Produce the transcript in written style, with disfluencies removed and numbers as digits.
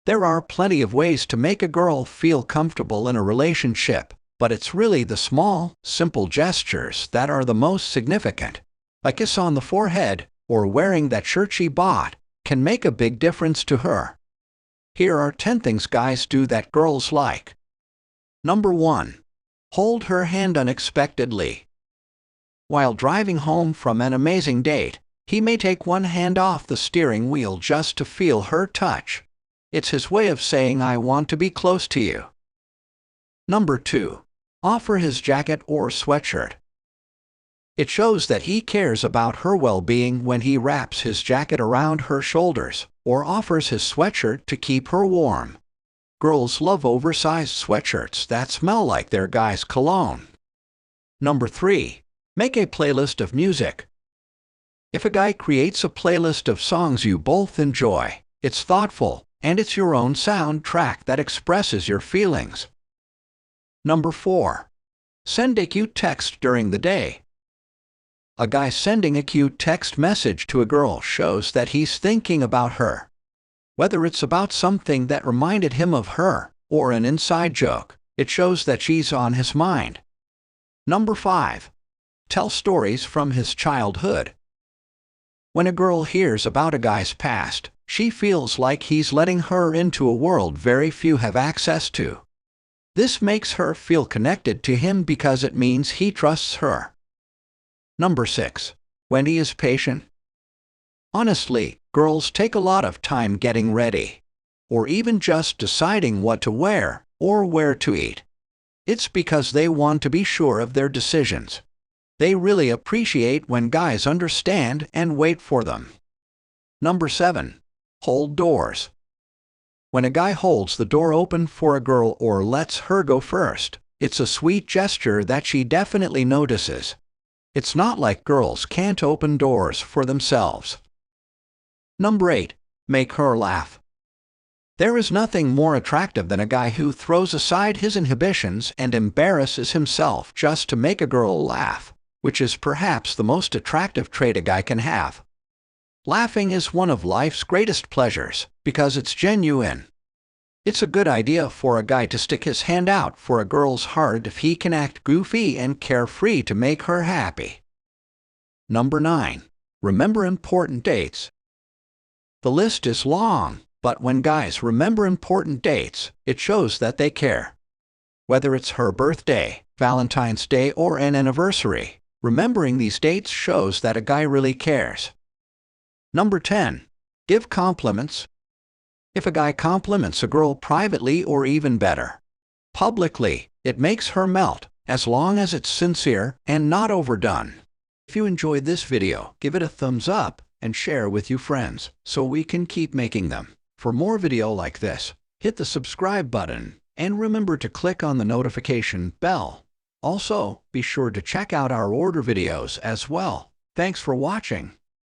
There are plenty of ways to make a girl feel comfortable in a relationship, but it's really the small, simple gestures that are the most significant. A kiss on the forehead, or wearing that shirt she bought, can make a big difference to her. Here are 10 things guys do that girls like. Number 1. Hold her hand unexpectedly. While driving home from an amazing date, he may take one hand off the steering wheel just to feel her touch. It's his way of saying, "I want to be close to you." Number 2. Offer his jacket or sweatshirt. It shows that he cares about her well-being when he wraps his jacket around her shoulders or offers his sweatshirt to keep her warm. Girls love oversized sweatshirts that smell like their guy's cologne. Number 3. Make a playlist of music. If a guy creates a playlist of songs you both enjoy, it's thoughtful, and it's your own soundtrack that expresses your feelings. Number 4. Send a cute text during the day. A guy sending a cute text message to a girl shows that he's thinking about her. Whether it's about something that reminded him of her or an inside joke, it shows that she's on his mind. Number 5. Tell stories from his childhood. When a girl hears about a guy's past, she feels like he's letting her into a world very few have access to. This makes her feel connected to him because it means he trusts her. Number 6. When he is patient. Honestly, girls take a lot of time getting ready, or even just deciding what to wear or where to eat. It's because they want to be sure of their decisions. They really appreciate when guys understand and wait for them. Number 7. Hold doors. When a guy holds the door open for a girl or lets her go first, it's a sweet gesture that she definitely notices. It's not like girls can't open doors for themselves. Number 8. Make her laugh. There is nothing more attractive than a guy who throws aside his inhibitions and embarrasses himself just to make a girl laugh, which is perhaps the most attractive trait a guy can have. Laughing is one of life's greatest pleasures because it's genuine. It's a good idea for a guy to stick his hand out for a girl's heart if he can act goofy and carefree to make her happy. Number 9. Remember important dates. The list is long, but when guys remember important dates, it shows that they care. Whether it's her birthday, Valentine's Day, or an anniversary, remembering these dates shows that a guy really cares. Number 10. Give compliments. If a guy compliments a girl privately or even better, publicly, it makes her melt, as long as it's sincere and not overdone. If you enjoyed this video, give it a thumbs up and share with your friends so we can keep making them. For more video like this, hit the subscribe button and remember to click on the notification bell. Also, be sure to check out our order videos as well. Thanks for watching.